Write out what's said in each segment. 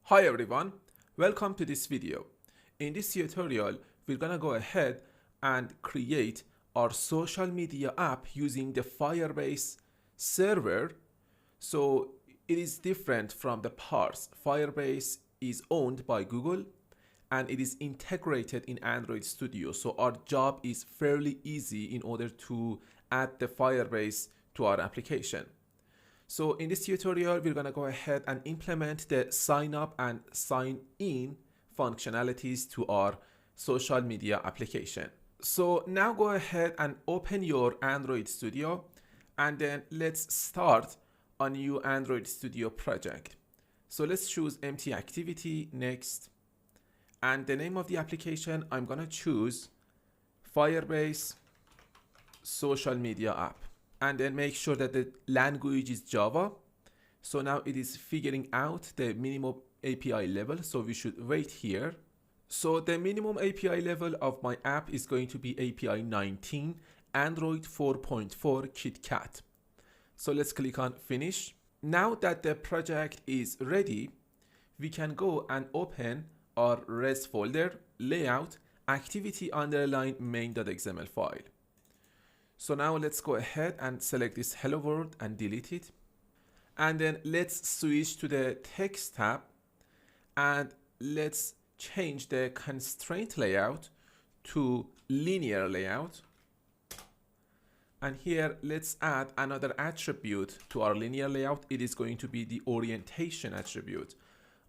Hi everyone, welcome to this video. In this tutorial, we're gonna go ahead and create our social media app using the Firebase server. So it is different from the parts. Firebase is owned by Google and it is integrated in Android Studio. So our job is fairly easy in order to add the Firebase to our application. So in this tutorial, we're going to go ahead and implement the sign up and sign in functionalities to our social media application. So now go ahead and open your Android Studio and then let's start a new Android Studio project. So let's choose empty activity, next. And the name of the application, I'm going to choose Firebase social media app. And then make sure that the language is Java. So now it is figuring out the minimum API level. So we should wait here. So the minimum API level of my app is going to be API 19, Android 4.4 KitKat. So let's click on finish. Now that the project is ready, we can go and open our res folder, layout, activity underline main.xml file. So now let's go ahead and select this hello world and delete it. And then let's switch to the text tab and let's change the constraint layout to linear layout. And here let's add another attribute to our linear layout. It is going to be the orientation attribute.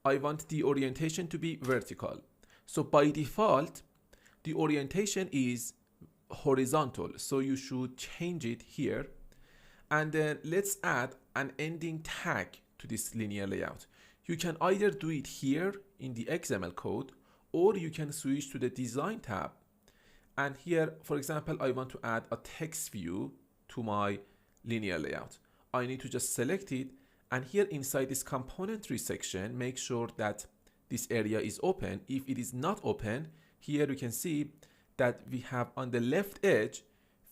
I want the orientation to be vertical. So by default, the orientation is horizontal, so you should change it here. And then let's add an ending tag to this linear layout. You can either do it here in the XML code, or you can switch to the design tab. And here, for example, I want to add a text view to my linear layout. I need to just select it, and here inside this componentry section, make sure that this area is open. If it is not open, here you can see that we have on the left edge,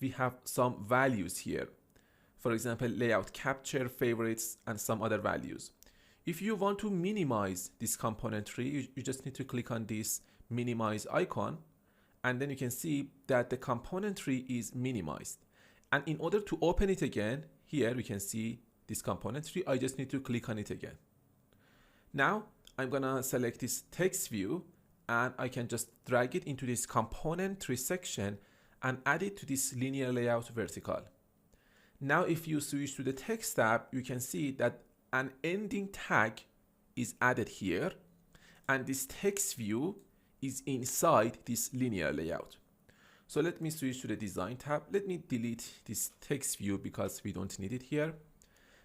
we have some values here. For example, layout capture, favorites, and some other values. If you want to minimize this componentry, you just need to click on this minimize icon, and then you can see that the componentry is minimized. And in order to open it again, here we can see this componentry. I just need to click on it again. Now I'm gonna select this text view, and I can just drag it into this componentry section and add it to this linear layout vertical. Now if you switch to the text tab, you can see that an ending tag is added here, and this text view is inside this linear layout. So let me switch to the design tab. Let me delete this text view because we don't need it here.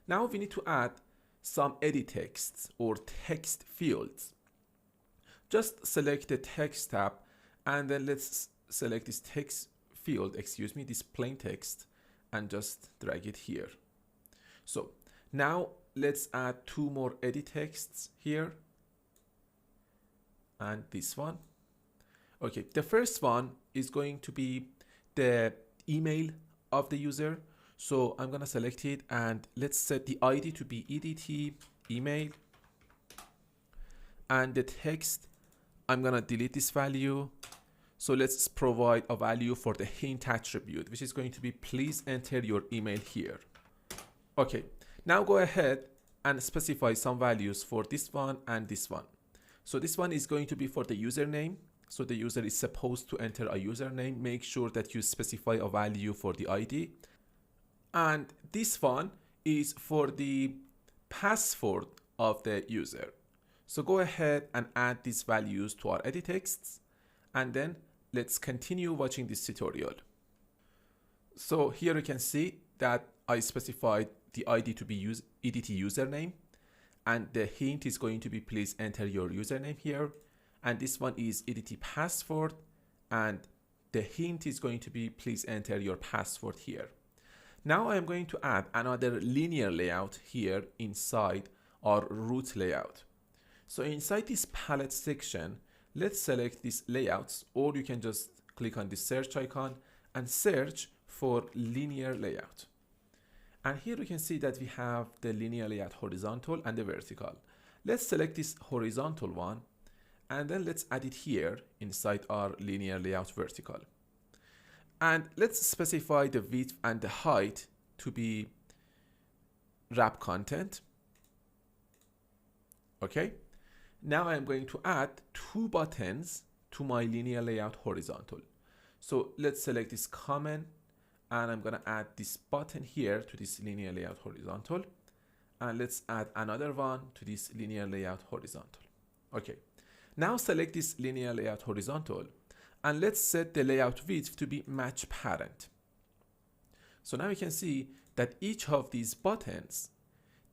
Now we need to add some edit texts or text fields. Just select the text tab, and then let's select this text field, this plain text, and just drag it here. So now let's add two more edit texts here, and this one. Okay, the first one is going to be the email of the user. So I'm gonna select it, and let's set the ID to be EDT email, and the text, I'm gonna delete this value. So let's provide a value for the hint attribute, which is going to be please enter your email here. Okay, now go ahead and specify some values for this one and this one. So this one is going to be for the username. So the user is supposed to enter a username. Make sure that you specify a value for the ID. And this one is for the password of the user. So go ahead and add these values to our edit texts, and then let's continue watching this tutorial. So here you can see that I specified the ID to be EDT username, and the hint is going to be please enter your username here, and this one is EDT password, and the hint is going to be please enter your password here. Now I am going to add another linear layout here inside our root layout. So inside this palette section, let's select these layouts, or you can just click on the search icon and search for linear layout. And here we can see that we have the linear layout horizontal and the vertical. Let's select this horizontal one, and then let's add it here inside our linear layout vertical. And let's specify the width and the height to be wrap content. Okay. Now I'm going to add 2 buttons to my linear layout horizontal. So let's select this comment, and I'm going to add this button here to this linear layout horizontal. And let's add another one to this linear layout horizontal. Okay. Now select this linear layout horizontal, and let's set the layout width to be match parent. So now you can see that each of these buttons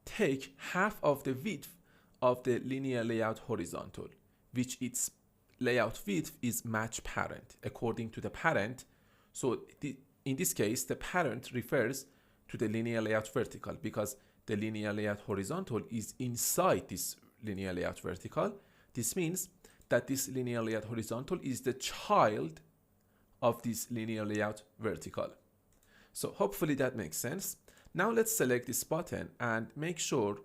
take half of the width of the linear layout horizontal, which its layout width is match parent according to the parent. So in this case, the parent refers to the linear layout vertical because the linear layout horizontal is inside this linear layout vertical. This means that this linear layout horizontal is the child of this linear layout vertical. So hopefully that makes sense. Now let's select this button and make sure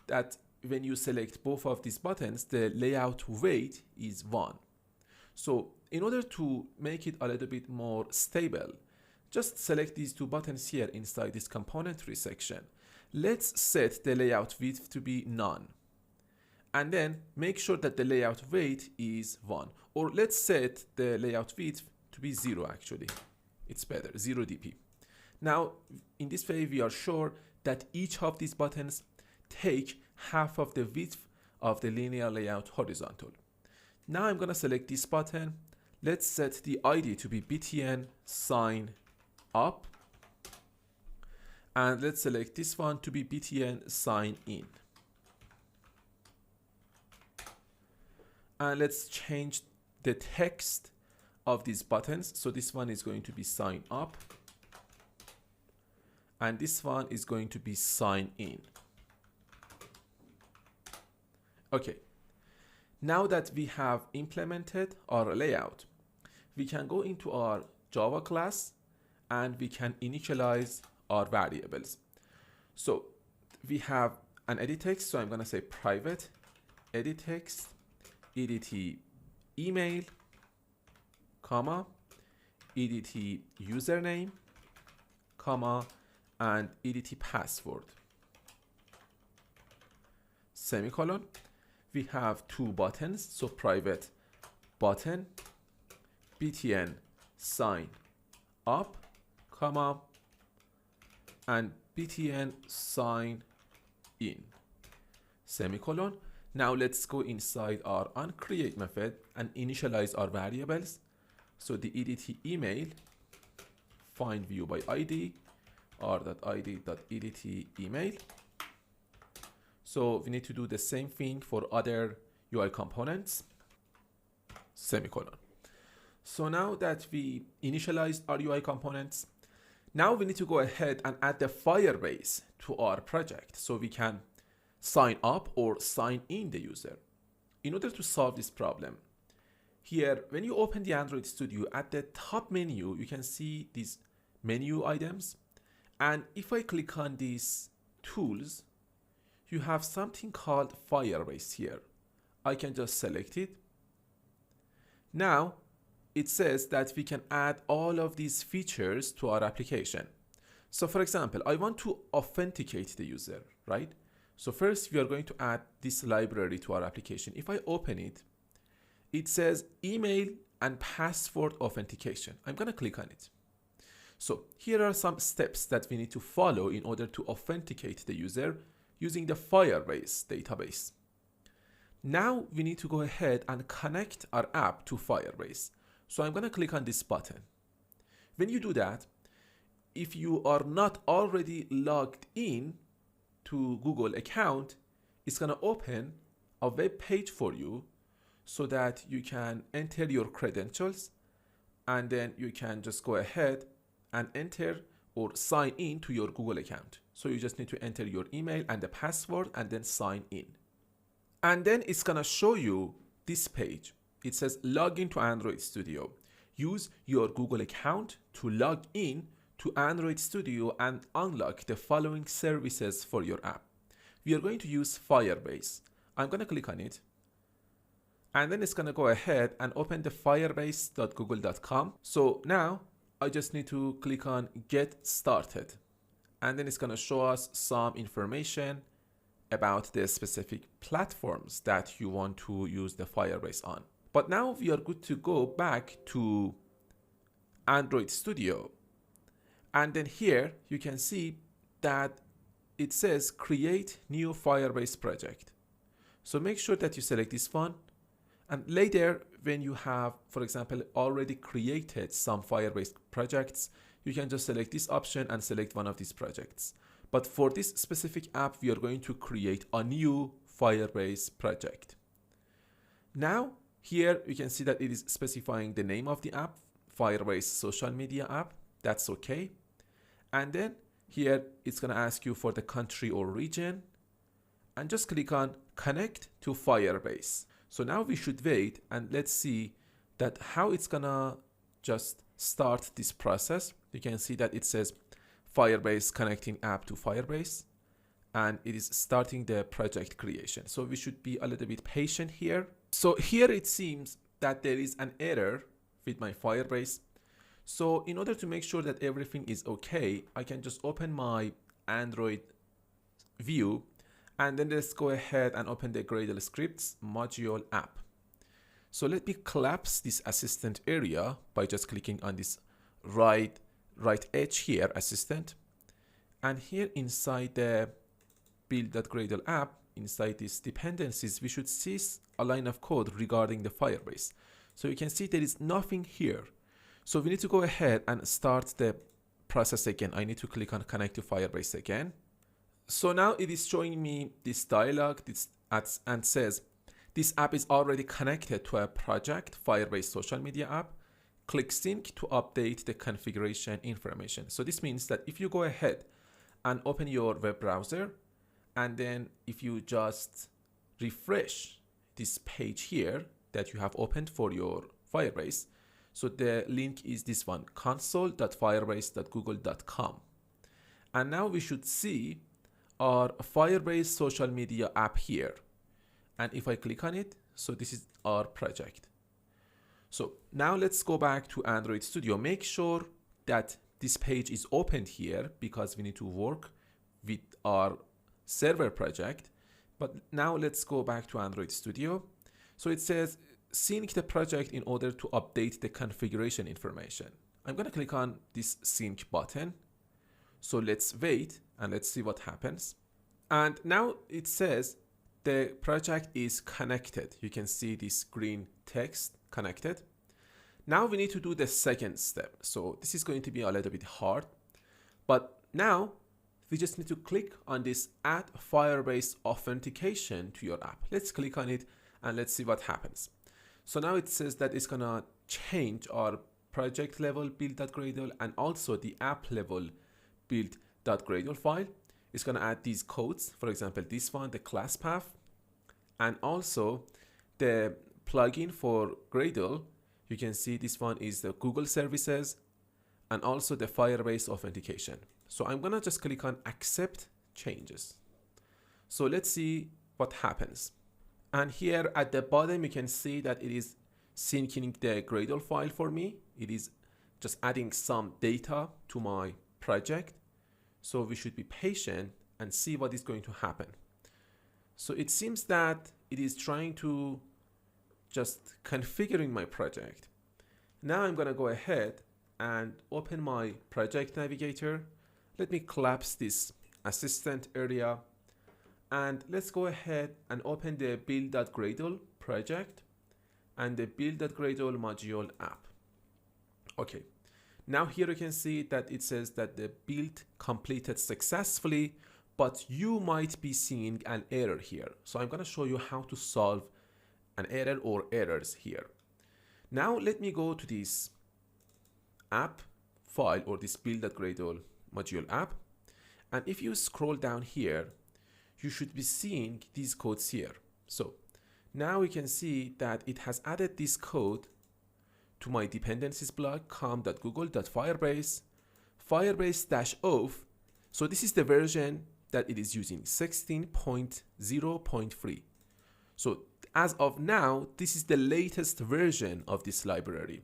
that when you select both of these buttons, the layout weight is 1. So in order to make it a little bit more stable, just select these 2 buttons here inside this componentry section. Let's set the layout width to be none. And then make sure that the layout weight is 1. Or let's set the layout width to be 0 actually. It's better, 0 dp. Now, in this way, we are sure that each of these buttons take half of the width of the linear layout horizontal. Now I'm going to select this button. Let's set the ID to be btn sign up. And let's select this one to be btn sign in. And let's change the text of these buttons. So this one is going to be sign up. And this one is going to be sign in. Okay. Now that we have implemented our layout, we can go into our Java class and we can initialize our variables. So we have an edit text. So I'm going to say private edit text, edt email, comma, edt username, comma, and edt password, semicolon. We have 2 buttons, so private button, btn sign up, comma, and btn sign in, semicolon. Now let's go inside our onCreate method and initialize our variables. So the edt email, find view by id, r.id.edt email. So we need to do the same thing for other UI components, semicolon. So now that we initialized our UI components, now we need to go ahead and add the Firebase to our project so we can sign up or sign in the user. In order to solve this problem, here when you open the Android Studio, at the top menu you can see these menu items, and if I click on these tools, you have something called Firebase here. I can just select it. Now it says that we can add all of these features to our application. So for example, I want to authenticate the user, right? So first we are going to add this library to our application. If I open it, it says email and password authentication. I'm going to click on it. So here are some steps that we need to follow in order to authenticate the user using the Firebase database. Now we need to go ahead and connect our app to Firebase. So I'm going to click on this button. When you do that, if you are not already logged in to Google account, it's going to open a web page for you so that you can enter your credentials, and then you can just go ahead and enter or sign in to your Google account. So you just need to enter your email and the password and then sign in. And then it's gonna show you this page. It says log into Android Studio. Use your Google account to log in to Android Studio and unlock the following services for your app. We are going to use Firebase. I'm going to click on it. And then it's going to go ahead and open the firebase.google.com. So now I just need to click on get started. And then it's going to show us some information about the specific platforms that you want to use the Firebase on. But now we are good to go back to Android Studio. And then here you can see that it says create new Firebase project. So make sure that you select this one. And later, when you have, for example, already created some Firebase projects, you can just select this option and select one of these projects. But for this specific app, we are going to create a new Firebase project. Now, here you can see that it is specifying the name of the app, Firebase social media app. That's okay. And then here it's going to ask you for the country or region. And just click on connect to Firebase. So now we should wait and let's see that how it's gonna just start this process. You can see that it says Firebase connecting app to Firebase and it is starting the project creation. So we should be a little bit patient here. So here it seems that there is an error with my Firebase. So in order to make sure that everything is okay, I can just open my Android view. And then let's go ahead and open the Gradle scripts module app. So let me collapse this assistant area by just clicking on this right edge here, assistant. And here inside the build.gradle app, inside these dependencies, we should see a line of code regarding the Firebase. So you can see there is nothing here. So we need to go ahead and start the process again. I need to click on connect to Firebase again. So now it is showing me this dialog and says, this app is already connected to a project, Firebase social media app. Click sync to update the configuration information. So this means that if you go ahead and open your web browser, and then if you just refresh this page here that you have opened for your Firebase, so the link is this one, console.firebase.google.com. And now we should see our Firebase social media app here. And if I click on it, so this is our project. So now let's go back to Android Studio. Make sure that this page is opened here because we need to work with our server project. But now let's go back to Android Studio. So it says sync the project in order to update the configuration information. I'm going to click on this sync button. So let's wait and let's see what happens. And now it says the project is connected. You can see this green text connected. Now we need to do the second step. So this is going to be a little bit hard, but now we just need to click on this add Firebase authentication to your app. Let's click on it and let's see what happens. So now it says that it's gonna change our project level build.gradle and also the app level build.gradle file. It's gonna add these codes, for example, this one, the class path, and also the plugin for Gradle. You can see this one is the Google services and also the Firebase authentication. So I'm gonna just click on accept changes. So let's see what happens. And here at the bottom, you can see that it is syncing the Gradle file for me. It is just adding some data to my project. So we should be patient and see what is going to happen. So it seems that it is trying to just configuring my project. Now I'm gonna go ahead and open my project navigator. Let me collapse this assistant area and let's go ahead and open the build.gradle project and the build.gradle module app. Okay, now here you can see that it says that the build completed successfully, but you might be seeing an error here. So I'm gonna show you how to solve an error or errors here. Now let me go to this app file or this build.gradle module app. And if you scroll down here, you should be seeing these codes here. So now we can see that it has added this code to my dependencies block com.google.firebase, firebase-auth. So this is the version that it is using, 16.0.3. So as of now, this is the latest version of this library.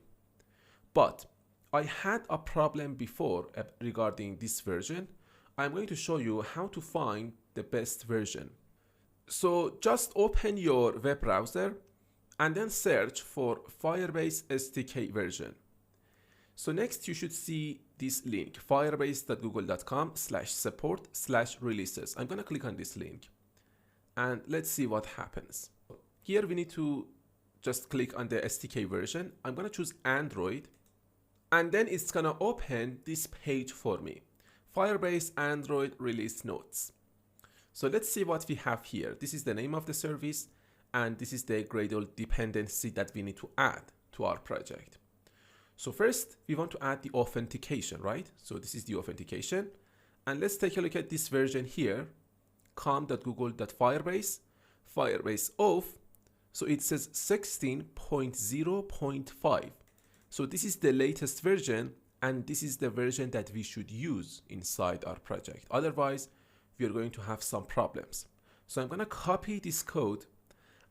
But I had a problem before regarding this version. I'm going to show you how to find the best version. So just open your web browser and then search for Firebase SDK version. So next you should see this link, firebase.google.com/support/releases. I'm gonna click on this link and let's see what happens. Here we need to just click on the SDK version. I'm gonna choose Android and then it's gonna open this page for me, Firebase Android release notes. So let's see what we have here. This is the name of the service and this is the Gradle dependency that we need to add to our project. So first we want to add the authentication, right? So this is the authentication and let's take a look at this version here, com.google.firebase, Firebase auth. So it says 16.0.5. So this is the latest version and this is the version that we should use inside our project. Otherwise, we are going to have some problems. So I'm going to copy this code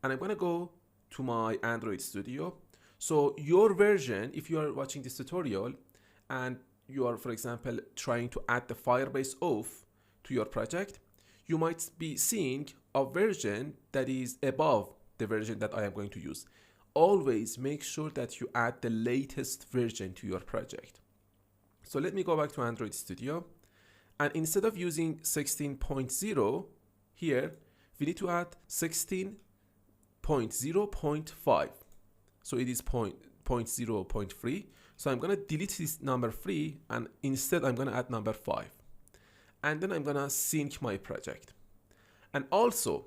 and I'm going to go to my Android Studio. So your version, if you are watching this tutorial and you are, for example, trying to add the Firebase auth to your project, you might be seeing a version that is above the version that I am going to use. Always make sure that you add the latest version to your project. So let me go back to Android Studio. And instead of using 16.0 here, we need to add 16.0.5. So it is 0.3. So I'm going to delete this number 3 and instead I'm going to add number 5. And then I'm going to sync my project. And also,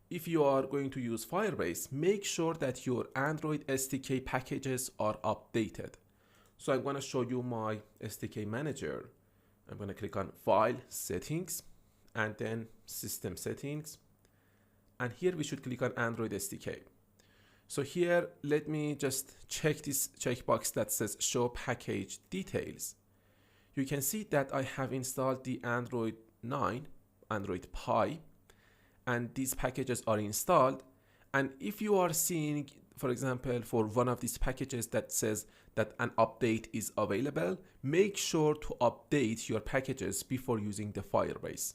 if you are going to use Firebase, make sure that your Android SDK packages are updated. So I'm going to show you my SDK manager. I'm going to click on File, Settings, and then System Settings. And here we should click on Android SDK. So here, let me just check this checkbox that says Show Package Details. You can see that I have installed the Android 9, Android Pie, and these packages are installed. And if you are seeing, for example, for one of these packages that says that an update is available, make sure to update your packages before using the Firebase.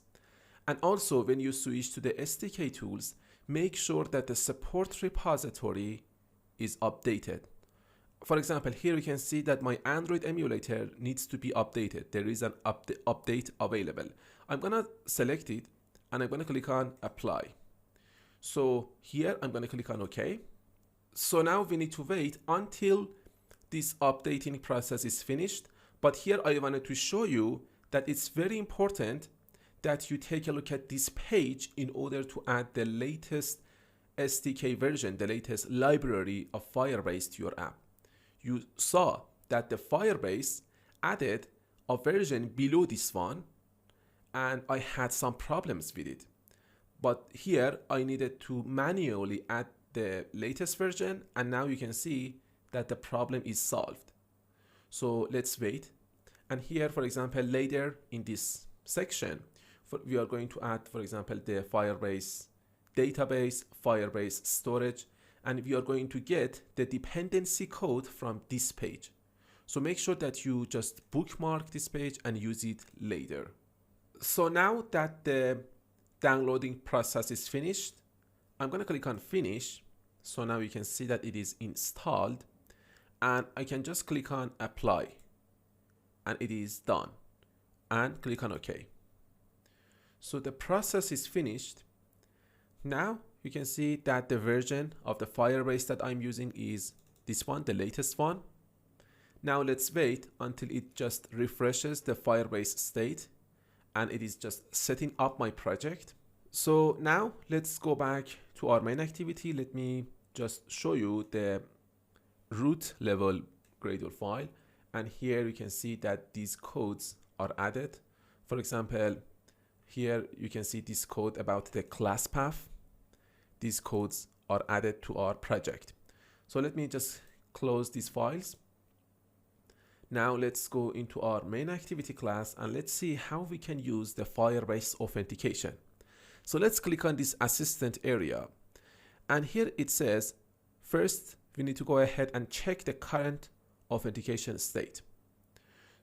And also when you switch to the SDK tools, make sure that the support repository is updated. For example, here you can see that my Android emulator needs to be updated. There is an update available. I'm gonna select it and I'm gonna click on Apply. So here I'm gonna click on OK. So now we need to wait until this updating process is finished. But here I wanted to show you that it's very important that you take a look at this page in order to add the latest SDK version, the latest library of Firebase to your app. You saw that the Firebase added a version below this one and I had some problems with it. But here I needed to manually add the latest version and now you can see that the problem is solved. So let's wait. And here, for example, later in this section, we are going to add, for example, the Firebase database, Firebase storage, and we are going to get the dependency code from this page. So make sure that you just bookmark this page and use it later. So now that the downloading process is finished, I'm going to click on Finish. So now you can see that it is installed and I can just click on Apply and it is done and click on OK. So the process is finished. Now you can see that the version of the Firebase that I'm using is this one, the latest one. Now let's wait until it just refreshes the Firebase state and it is just setting up my project. So now let's go back to our main activity. Let me just show you the root level Gradle file. And here you can see that these codes are added. For example, here you can see this code about the class path. These codes are added to our project. So let me just close these files. Now let's go into our main activity class and let's see how we can use the Firebase authentication. So let's click on this assistant area. And here it says, first, we need to go ahead and check the current authentication state.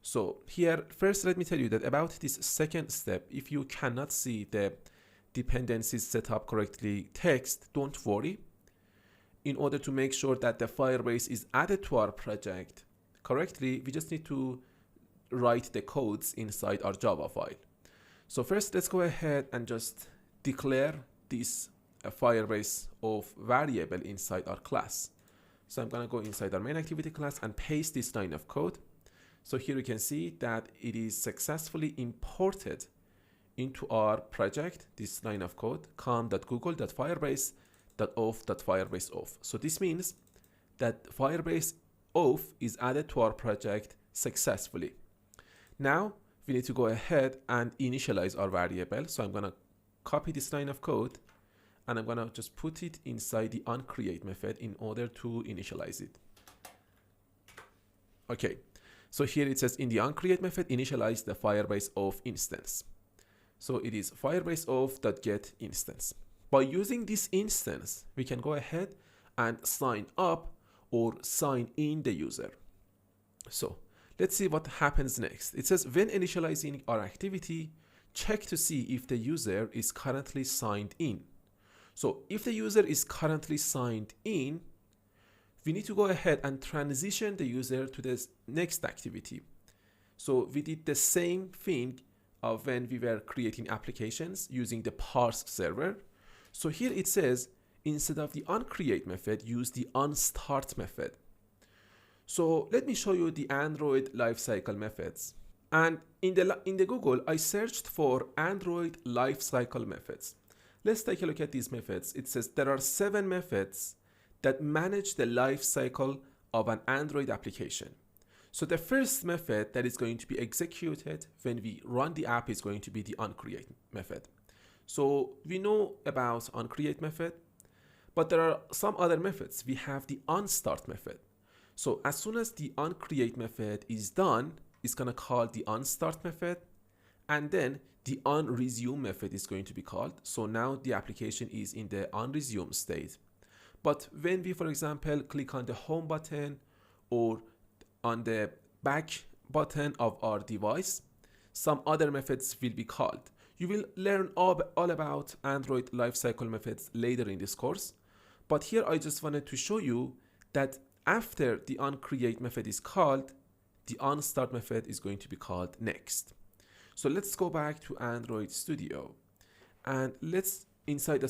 So here, first, let me tell you that about this second step, if you cannot see the dependencies set up correctly text, don't worry. In order to make sure that the Firebase is added to our project correctly, we just need to write the codes inside our Java file. So first, let's go ahead and just declare this Firebase of variable inside our class. So I'm gonna go inside our main activity class and paste this line of code. So here you can see that it is successfully imported into our project, this line of code, com.google.firebase.auth.firebase.auth. So this means that Firebase auth is added to our project successfully. Now we need to go ahead and initialize our variable. So I'm gonna copy this line of code and I'm gonna just put it inside the onCreate method in order to initialize it. Okay, so here it says in the onCreate method, initialize the Firebase auth instance. So it is Firebase auth.getInstance. By using this instance, we can go ahead and sign up or sign in the user. So let's see what happens next. It says when initializing our activity, check to see if the user is currently signed in. So if the user is currently signed in, we need to go ahead and transition the user to the next activity. So we did the same thing when we were creating applications using the parse server. So here it says, instead of the onCreate method, use the onStart method. So let me show you the Android lifecycle methods. And in the Google, I searched for Android lifecycle methods. Let's take a look at these methods. It says there are 7 methods that manage the lifecycle of an Android application. So the first method that is going to be executed when we run the app is going to be the onCreate method. So we know about onCreate method, but there are some other methods. We have the onStart method. So as soon as the onCreate method is done, it's gonna call the onStart method, and then the onResume method is going to be called. So now the application is in the onResume state. But when we, for example, click on the home button or on the back button of our device, some other methods will be called. You will learn all about Android lifecycle methods later in this course. But here I just wanted to show you that after the onCreate method is called, the onStart method is going to be called next. So let's go back to Android Studio and let's inside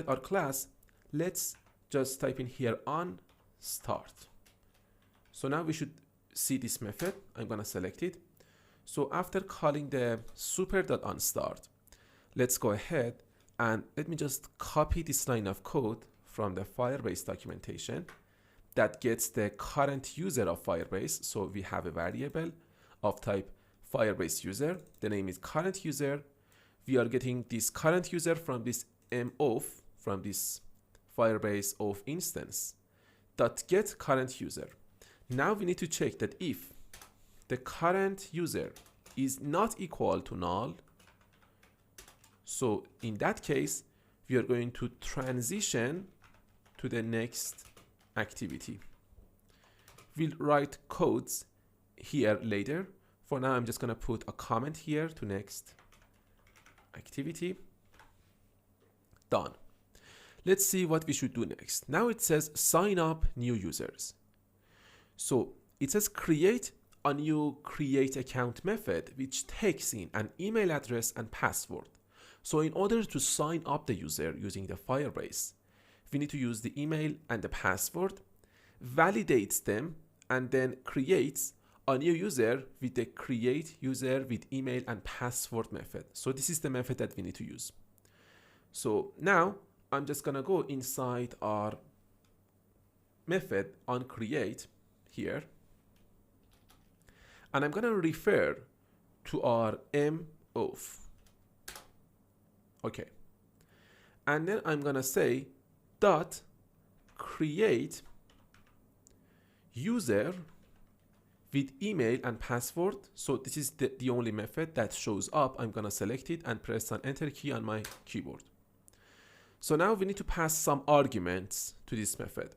our class, let's just type in here onStart. So now we should see this method. I'm gonna select it. So after calling the super.onStart, let's go ahead and let me just copy this line of code from the Firebase documentation that gets the current user of Firebase. So we have a variable of type Firebase user. The name is current user. We are getting this current user from this auth, from this Firebase auth instance dot get current user. Now we need to check that if the current user is not equal to null, so in that case, we are going to transition to the next activity. We'll write codes here later. For now, I'm just going to put a comment here to next activity. Done. Let's see what we should do next. Now it says sign up new users. So it says create a new create account method which takes in an email address and password. So in order to sign up the user using the Firebase, we need to use the email and the password, validates them, and then creates a new user with the create user with email and password method. So this is the method that we need to use. So now I'm just gonna go inside our method onCreate here, and I'm gonna refer to our auth. Okay, and then I'm gonna say dot create user with email and password. So this is the only method that shows up. I'm gonna select it and press an enter key on my keyboard. So now we need to pass some arguments to this method.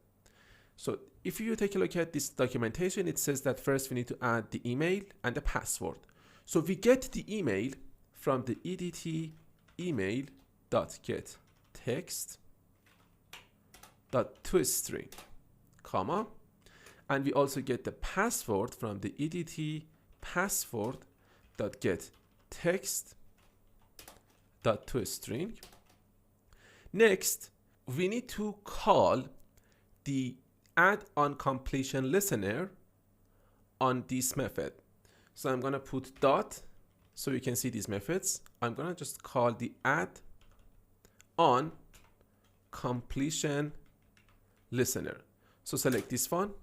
So if you take a look at this documentation, it says that first we need to add the email and the password. So we get the email from the edt email.getText.toString, comma, and we also get the password from the edt password.getText.toString. Next, we need to call the add on completion listener on this method. So I'm going to put dot so you can see these methods. I'm going to just call the add on completion listener. So select this one.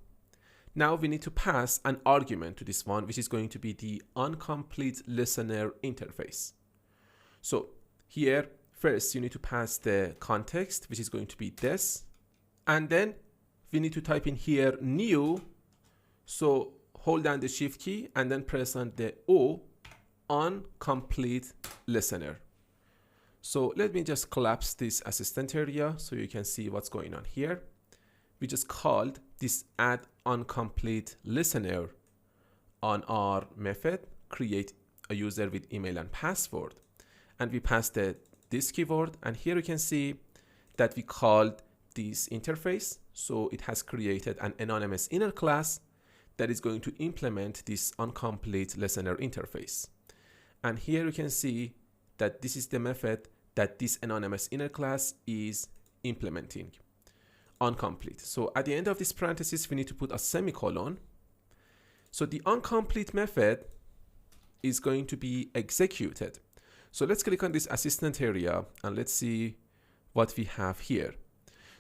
Now we need to pass an argument to this one, which is going to be the onComplete listener interface. So here, first you need to pass the context, which is going to be this. And then we need to type in here new. So hold down the shift key and then press on the O on complete listener. So let me just collapse this assistant area so you can see what's going on here. We just called this add on complete listener on our method, create a user with email and password. And we passed this keyword, and here you can see that we called this interface. So it has created an anonymous inner class that is going to implement this onComplete listener interface. And here you can see that this is the method that this anonymous inner class is implementing, onComplete. So at the end of this parenthesis, we need to put a semicolon. So the onComplete method is going to be executed. So let's click on this assistant area and let's see what we have here.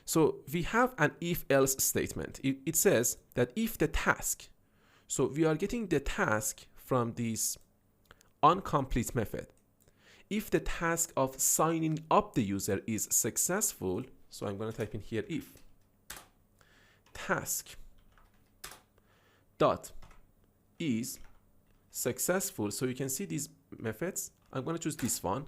So we have an if-else statement. It says that if the task, so we are getting the task from this onComplete method. If the task of signing up the user is successful, so I'm going to type in here if task dot is successful. So you can see these methods. I'm going to choose this one,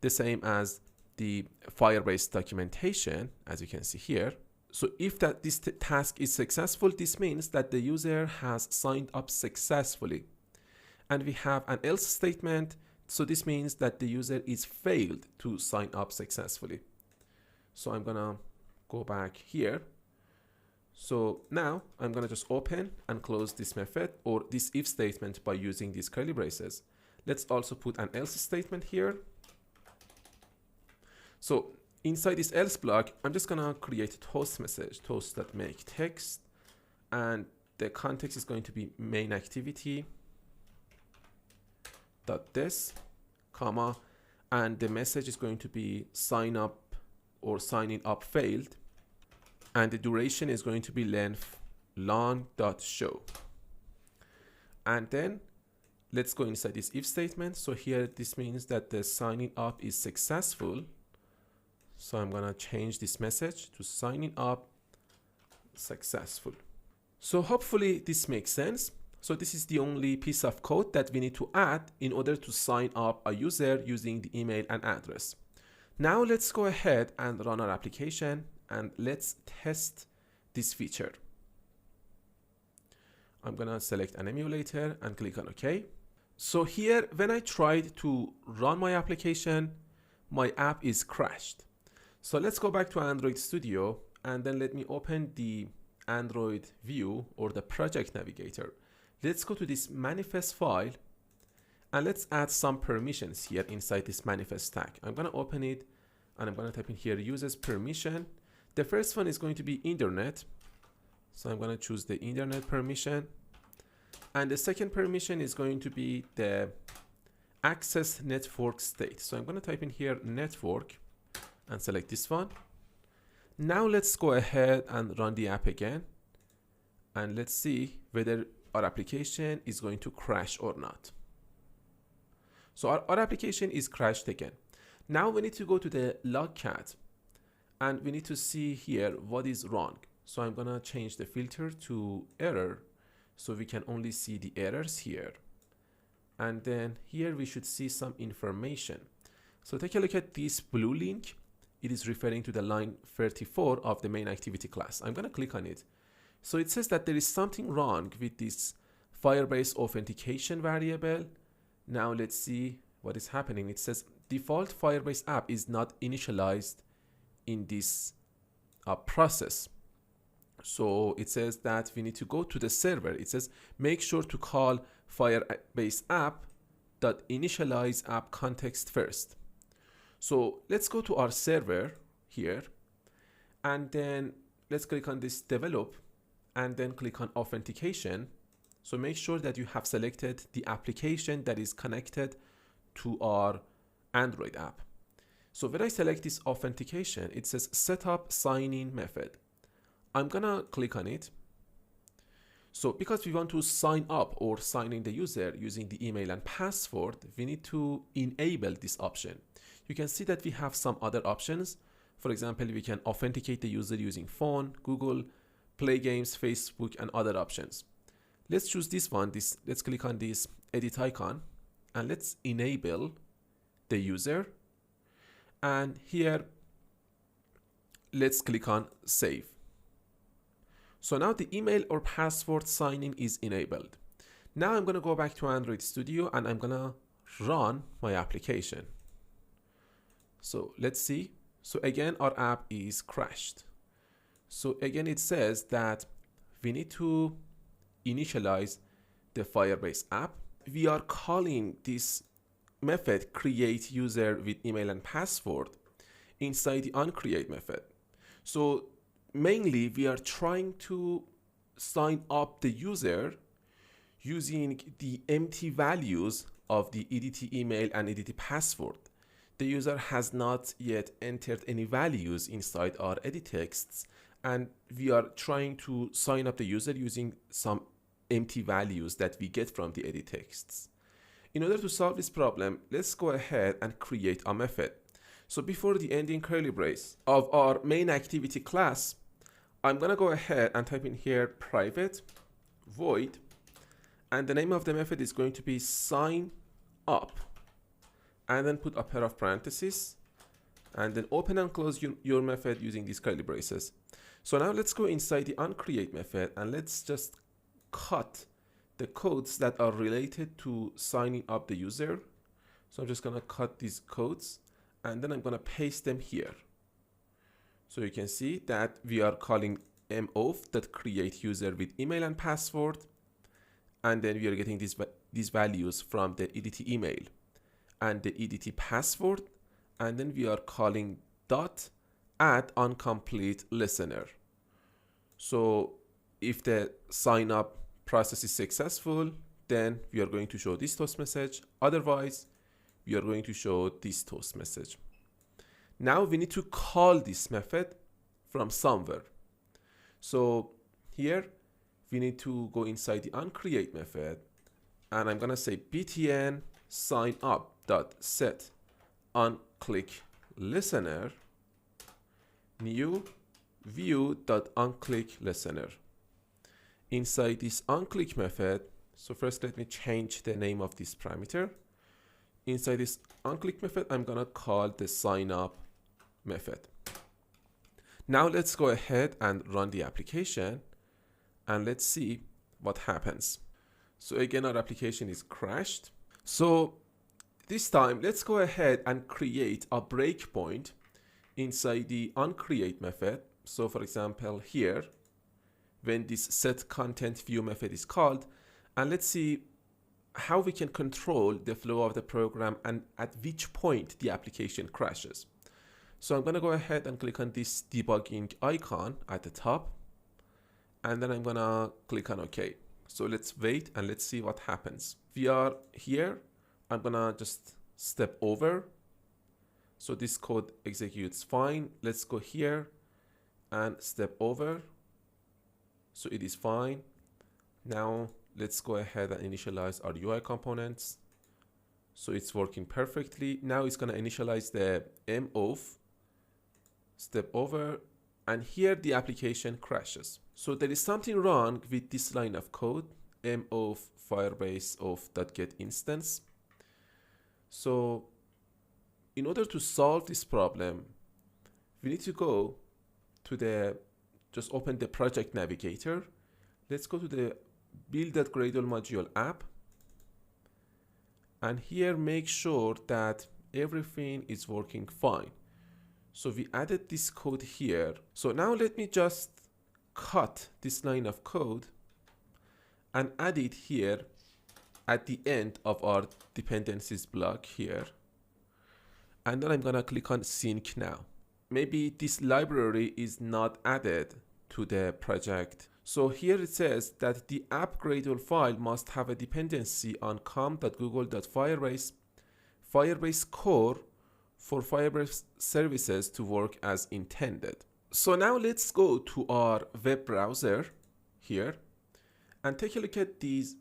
the same as the Firebase documentation, as you can see here. So if this task is successful, this means that the user has signed up successfully. And we have an else statement. So this means that the user is failed to sign up successfully. So I'm going to go back here. So now I'm going to just open and close this method or this if statement by using these curly braces. Let's also put an else statement here. So inside this else block, I'm just going to create a toast message, toast.make text, and the context is going to be main activity dot this, comma, and the message is going to be sign up or signing up failed, and the duration is going to be length long.show. And then let's go inside this if statement. So here this means that the signing up is successful. So I'm gonna change this message to signing up successful. So hopefully this makes sense. So this is the only piece of code that we need to add in order to sign up a user using the email and address. Now let's go ahead and run our application and let's test this feature. I'm gonna select an emulator and click on OK. So here, when I tried to run my application, my app is crashed. So let's go back to Android Studio and then let me open the Android view or the project navigator. Let's go to this manifest file and let's add some permissions here inside this manifest tag. I'm going to open it and I'm going to type in here users permission. The first one is going to be internet. So I'm going to choose the internet permission. And the second permission is going to be the access network state. So I'm going to type in here network and select this one. Now let's go ahead and run the app again. And let's see whether our application is going to crash or not. So our application is crashed again. Now we need to go to the logcat and we need to see here what is wrong. So I'm going to change the filter to error so we can only see the errors here. And then here we should see some information. So take a look at this blue link. it is referring to the line 34 of the main activity class. I'm going to click on it. So it says that there is something wrong with this Firebase authentication variable. Now let's see what is happening. It says default Firebase app is not initialized in this process. So it says that we need to go to the server. It says make sure to call Firebase app.initialize app context first. So let's go to our server here, and then let's click on this develop, and then click on authentication. So make sure that you have selected the application that is connected to our Android app. So when I select this authentication, it says set up sign-in method. I'm gonna click on it. So because we want to sign up or sign in the user using the email and password, we need to enable this option. You can see that we have some other options. For example, we can authenticate the user using phone, Google, Play Games, Facebook, and other options. Let's choose this one. Let's click on this edit icon, and let's enable the user. And here, let's click on save. So now the email or password sign-in is enabled. Now I'm going to go back to Android Studio, and I'm going to run my application. So let's see. So again, our app is crashed. So again, it says that we need to initialize the Firebase app. We are calling this method create user with email and password inside the onCreate method. So mainly we are trying to sign up the user using the empty values of the EDT email and EDT password. The user has not yet entered any values inside our edit texts, and we are trying to sign up the user using some empty values that we get from the edit texts. In order to solve this problem, let's go ahead and create a method. So before the ending curly brace of our main activity class, I'm gonna go ahead and type in here private void, and the name of the method is going to be sign up, and then put a pair of parentheses, and then open and close your method using these curly braces. So now let's go inside the onCreate method, and let's just cut the codes that are related to signing up the user. So I'm just gonna cut these codes, and then I'm gonna paste them here. So you can see that we are calling mof.create user with email and password, and then we are getting these values from the EDT email and the EDT password, and then we are calling dot add onComplete listener. So if the sign up process is successful, then we are going to show this toast message. Otherwise, we are going to show this toast message. Now we need to call this method from somewhere. So here we need to go inside the onCreate method, and I'm gonna say btn sign up dot set onClick listener new view dot onClick listener. Inside this onClick method, so first let me change the name of this parameter. Inside this onClick method, I'm gonna call the sign up method. Now let's go ahead and run the application, and let's see what happens. So again, our application is crashed. So this time, let's go ahead and create a breakpoint inside the onCreate method. So for example, here, when this set content view method is called, and let's see how we can control the flow of the program and at which point the application crashes. So I'm gonna go ahead and click on this debugging icon at the top, and then I'm gonna click on OK. So let's wait and let's see what happens. We are here. I'm gonna just step over. So this code executes fine. Let's go here and step over. So it is fine. Now let's go ahead and initialize our UI components. So it's working perfectly. Now it's gonna initialize the mof, step over, and here the application crashes. So there is something wrong with this line of code, mof firebase of.get instance. So in order to solve this problem, we need to go to the, just open the project navigator. Let's go to the build.gradle module app. And here make sure that everything is working fine. So we added this code here. So now let me just cut this line of code and add it here at the end of our dependencies block here. And then I'm gonna click on sync now. Maybe this library is not added to the project. So here it says that the app Gradle file must have a dependency on com.google.firebase, Firebase core for Firebase services to work as intended. So now let's go to our web browser here and take a look at these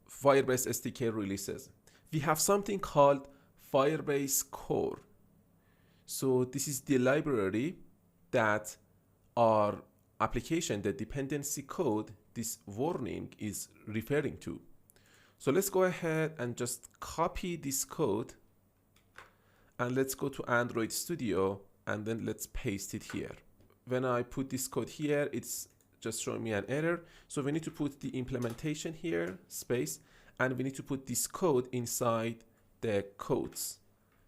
Firebase SDK releases. We have something called Firebase core. So this is the library that our application, the dependency code, this warning is referring to. So let's go ahead and just copy this code and let's go to Android Studio and then let's paste it here. When I put this code here, it's just showing me an error. So we need to put the implementation here, space, and we need to put this code inside the quotes,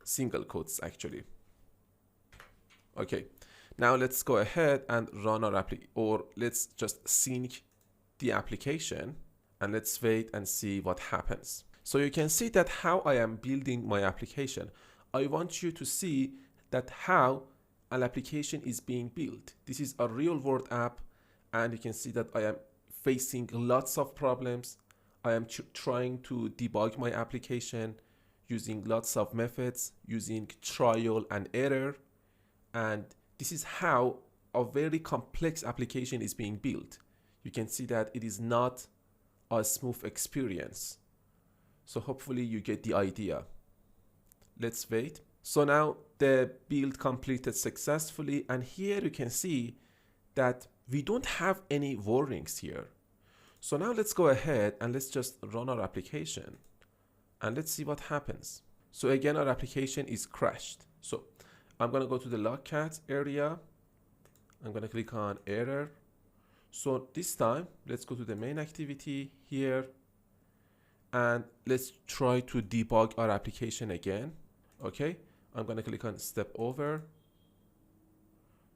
single quotes actually. Okay, now let's go ahead and run our or let's just sync the application and let's wait and see what happens. So you can see that how I am building my application. I want you to see that how an application is being built. This is a real world app and you can see that I am facing lots of problems. I am trying to debug my application using lots of methods, using trial and error. And this is how a very complex application is being built. You can see that it is not a smooth experience. So hopefully you get the idea. Let's wait. So now the build completed successfully. And here you can see that we don't have any warnings here. So now let's go ahead and let's just run our application and let's see what happens. So again, our application is crashed. So I'm going to go to the logcat area. I'm going to click on error. So this time, let's go to the main activity here. And let's try to debug our application again. Okay, I'm going to click on step over.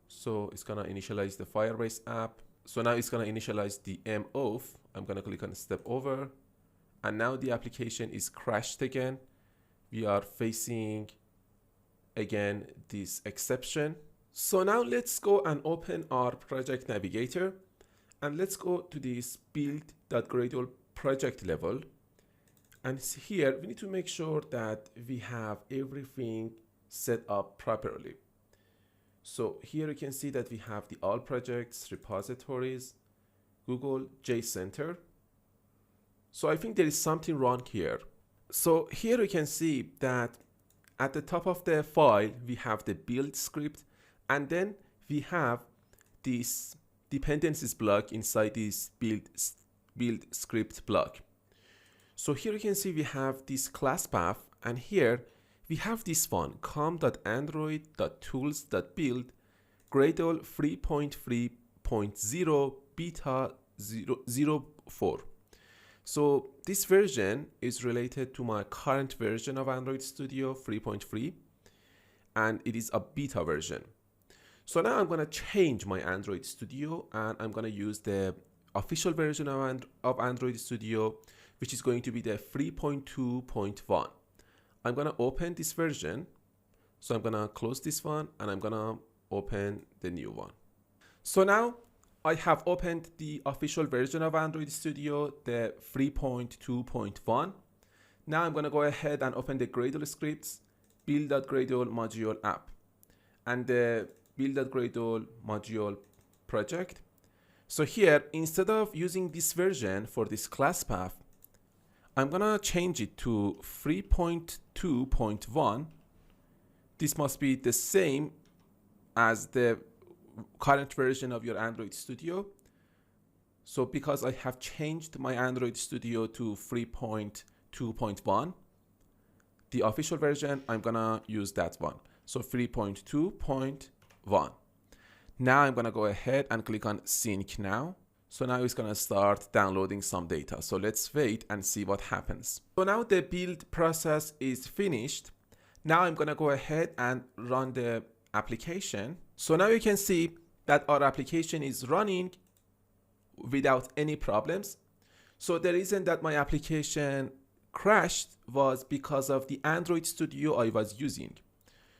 So it's going to initialize the Firebase app. So now it's going to initialize the moff. I'm going to click on step over. And now the application is crashed again. We are facing again this exception. So now let's go and open our project navigator and let's go to this build.gradle project level. And here we need to make sure that we have everything set up properly. So here you can see that we have the all projects, repositories, Google JCenter. So I think there is something wrong here. So here you can see that at the top of the file, we have the build script, and then we have this dependencies block inside this build script block. So here you can see we have this class path, and here we have this one, com.android.tools.build Gradle 3.3.0 beta 04. So this version is related to my current version of Android Studio 3.3, and it is a beta version. So now I'm going to change my Android Studio and I'm going to use the official version of Android Studio, which is going to be the 3.2.1. I'm going to open this version. So I'm going to close this one and I'm going to open the new one. So now I have opened the official version of Android Studio, the 3.2.1. Now I'm going to go ahead and open the Gradle scripts, build.gradle module app, and the build.gradle module project. So here, instead of using this version for this class path, I'm going to change it to 3.2.1. This must be the same as the current version of your Android Studio. So because I have changed my Android Studio to 3.2.1, the official version, I'm gonna use that one. So 3.2.1. 1. Now I'm going to go ahead and click on sync now. So now it's going to start downloading some data. So let's wait and see what happens. So now the build process is finished. Now I'm going to go ahead and run the application. So now you can see that our application is running without any problems. So the reason that my application crashed was because of the Android Studio I was using.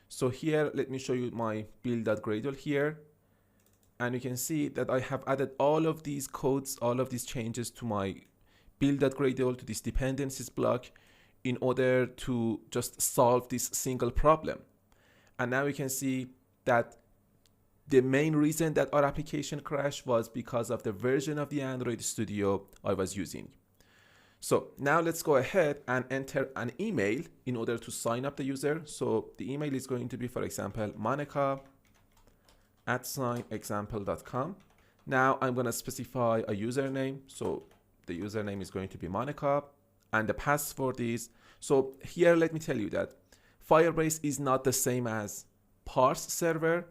So here, let me show you my build.gradle here. And you can see that I have added all of these codes, all of these changes to my build.gradle, to this dependencies block, in order to just solve this single problem. And now you can see that the main reason that our application crashed was because of the version of the Android Studio I was using. So now let's go ahead and enter an email in order to sign up the user. So the email is going to be, for example, monica@example.com. Now I'm going to specify a username. So the username is going to be Monica, and the password is, so here let me tell you that Firebase is not the same as parse server.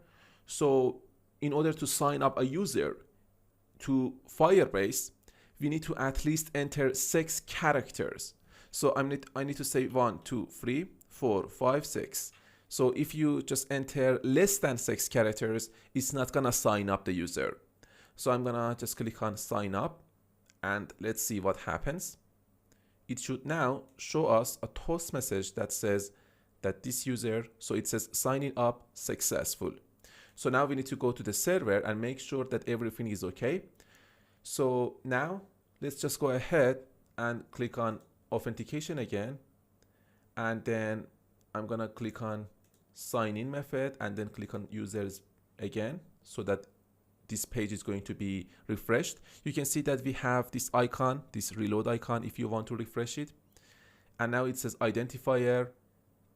So in order to sign up a user to Firebase, we need to at least enter 6 characters. So I need to say 1, 2, 3, 4, 5, 6. So if you just enter less than 6 characters, it's not gonna sign up the user. So I'm gonna just click on sign up, and let's see what happens. It should now show us a toast message that says that this user, so it says signing up successful. So now we need to go to the server and make sure that everything is okay. So now let's just go ahead and click on authentication again. And then I'm gonna click on sign in method and then click on users again, so that this page is going to be refreshed. You can see that we have this icon, this reload icon, if you want to refresh it. And now it says identifier,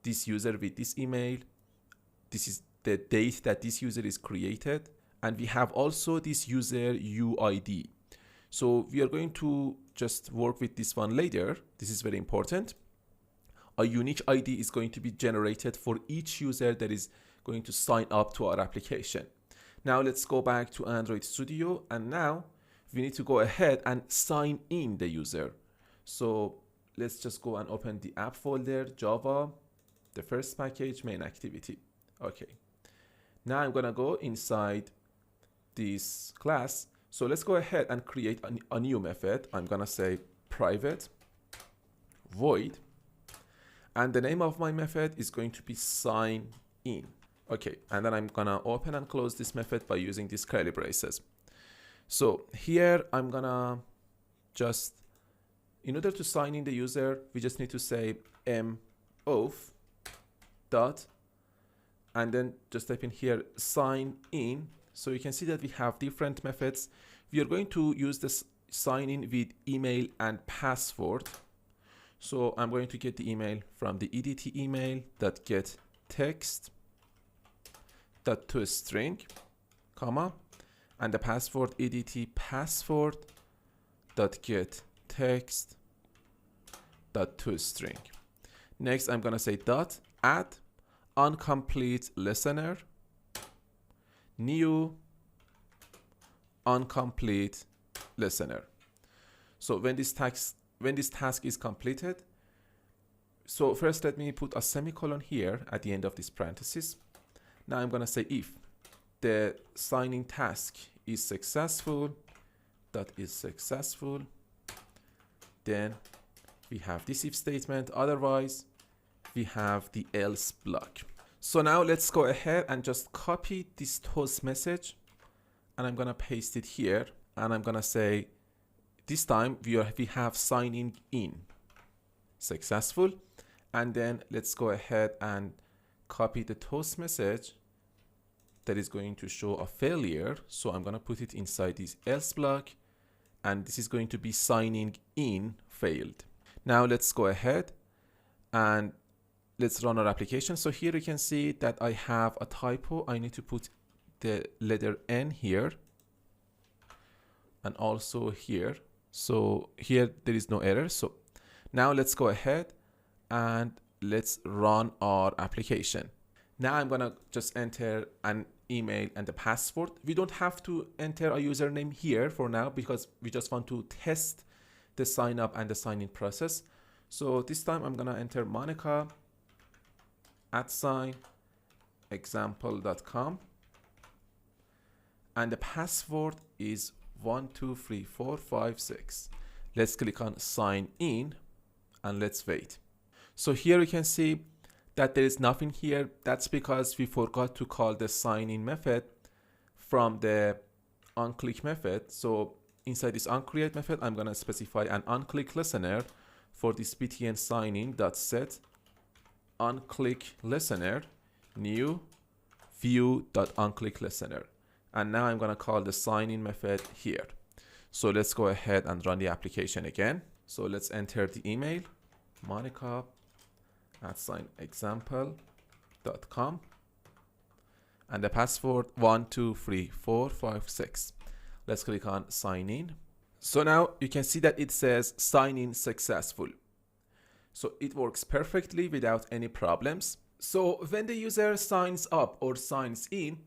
this user with this email. This is the date that this user is created. And we have also this user UID. So we are going to just work with this one later. This is very important. A unique ID is going to be generated for each user that is going to sign up to our application. Now let's go back to Android Studio, and now we need to go ahead and sign in the user. So let's just go and open the app folder, Java, the first package, main activity. Okay. Now I'm gonna go inside this class. So let's go ahead and create a new method. I'm gonna say private void, and the name of my method is going to be sign in. Okay, and then I'm gonna open and close this method by using these curly braces. So here I'm gonna just, in order to sign in the user, we just need to say auth dot, and then just type in here sign in. So you can see that we have different methods. We are going to use this sign in with email and password. So I'm going to get the email from the edt email dot get text dot to string, comma, and the password edt password dot get text dot to string. Next, I'm gonna say dot add incomplete listener, new incomplete listener. So when this task is completed, so first let me put a semicolon here at the end of this parenthesis. Now I'm gonna say if the signing task is successful, that is successful, then we have this if statement, otherwise we have the else block. So now let's go ahead and just copy this toast message, and I'm gonna paste it here, and I'm gonna say this time we have signing in successful, and then let's go ahead and copy the toast message that is going to show a failure. So I'm gonna put it inside this else block, and this is going to be signing in failed. Now let's go ahead and let's run our application. So here you can see that I have a typo. I need to put the letter N here and also here. So here there is no error. So now let's go ahead and let's run our application. Now I'm gonna just enter an email, and the password. We don't have to enter a username here for now because we just want to test the sign up and the sign in process. So this time I'm gonna enter Monica @example.com, and the password is 123456. Let's click on sign in and let's wait. So here you can see that there is nothing here. That's because we forgot to call the sign in method from the onClick method. So inside this onCreate method, I'm gonna specify an onClick listener for this btn sign in dot set onClick listener new view dot onClick listener. And now I'm gonna call the sign in method here. So let's go ahead and run the application again. So let's enter the email, Monica @example.com, and the password 123456. Let's click on sign in. So now you can see that it says sign in successful. So it works perfectly without any problems. So when the user signs up or signs in,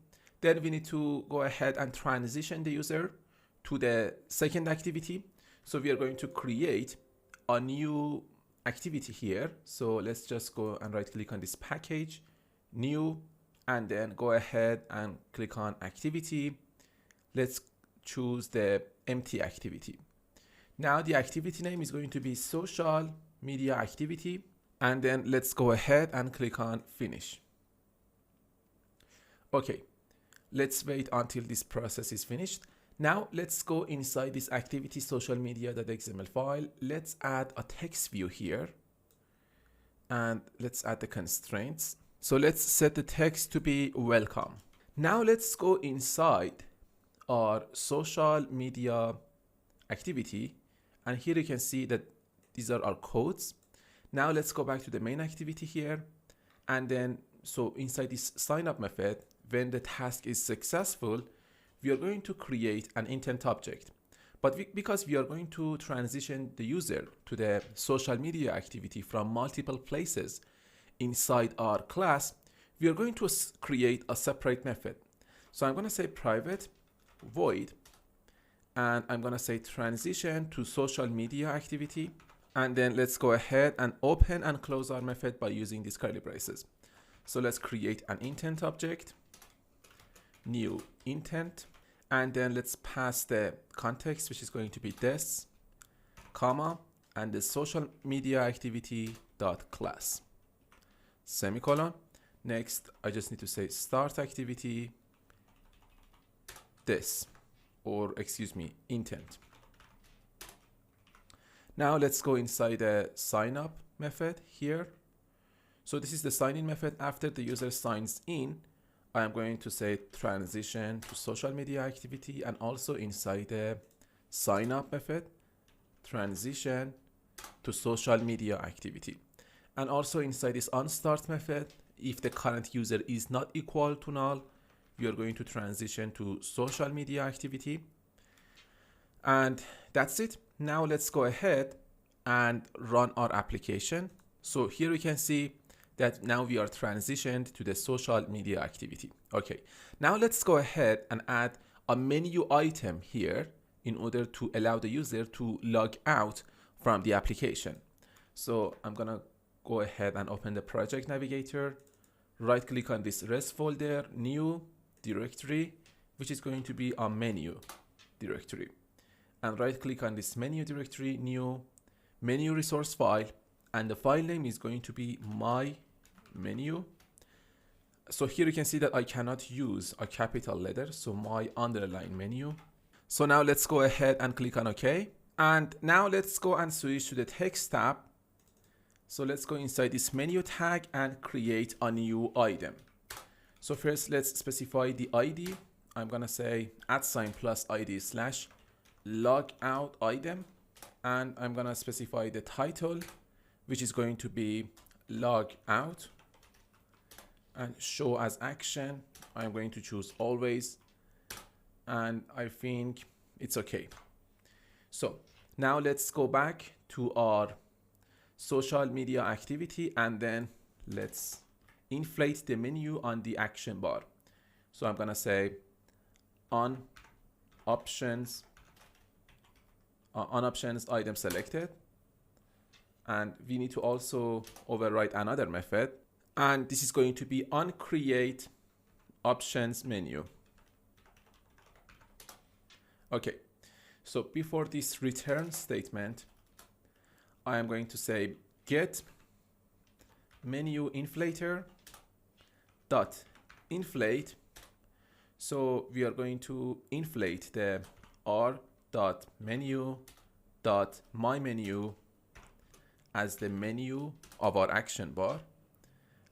then we need to go ahead and transition the user to the second activity. So we are going to create a new activity here. So let's just go and right click on this package, new, and then go ahead and click on activity. Let's choose the empty activity. Now the activity name is going to be social media activity, and then let's go ahead and click on finish. Okay, let's wait until this process is finished. Now let's go inside this activity social media.xml file. Let's add a text view here, and let's add the constraints. So let's set the text to be welcome. Now let's go inside our social media activity, and here you can see that these are our codes. Now let's go back to the main activity here, and then so inside this sign up method, when the task is successful, we are going to create an intent object. But because we are going to transition the user to the social media activity from multiple places inside our class, we are going to create a separate method. So I'm going to say private void, and I'm going to say transition to social media activity. And then let's go ahead and open and close our method by using these curly braces. So let's create an intent object, new intent, and then let's pass the context, which is going to be this, comma, and the social media activity dot class, semicolon. Next, I just need to say start activity, this, or excuse me, intent. Now let's go inside the sign up method here. So this is the sign in method. After the user signs in, I am going to say transition to social media activity, and also inside the sign up method, transition to social media activity. And also inside this onStart method, if the current user is not equal to null, we are going to transition to social media activity. And that's it. Now let's go ahead and run our application. So here you can see that now we are transitioned to the social media activity. Okay, now let's go ahead and add a menu item here in order to allow the user to log out from the application. So I'm gonna go ahead and open the project navigator, right click on this res folder, new directory, which is going to be a menu directory, and right click on this menu directory, new menu resource file, and the file name is going to be my menu. So here you can see that I cannot use a capital letter, so my underline menu. So now let's go ahead and click on OK. And now let's go and switch to the text tab. So let's go inside this menu tag and create a new item. So first let's specify the ID. I'm gonna say @+ID/ logout item, and I'm gonna specify the title, which is going to be log out, and show as action I'm going to choose always, and I think it's okay. So now let's go back to our social media activity, and then let's inflate the menu on the action bar. So I'm gonna say on options item selected, and we need to also override another method, and this is going to be on create options menu. Okay, so before this return statement, I am going to say get menu inflator dot inflate. So we are going to inflate the r dot menu dot my menu as the menu of our action bar,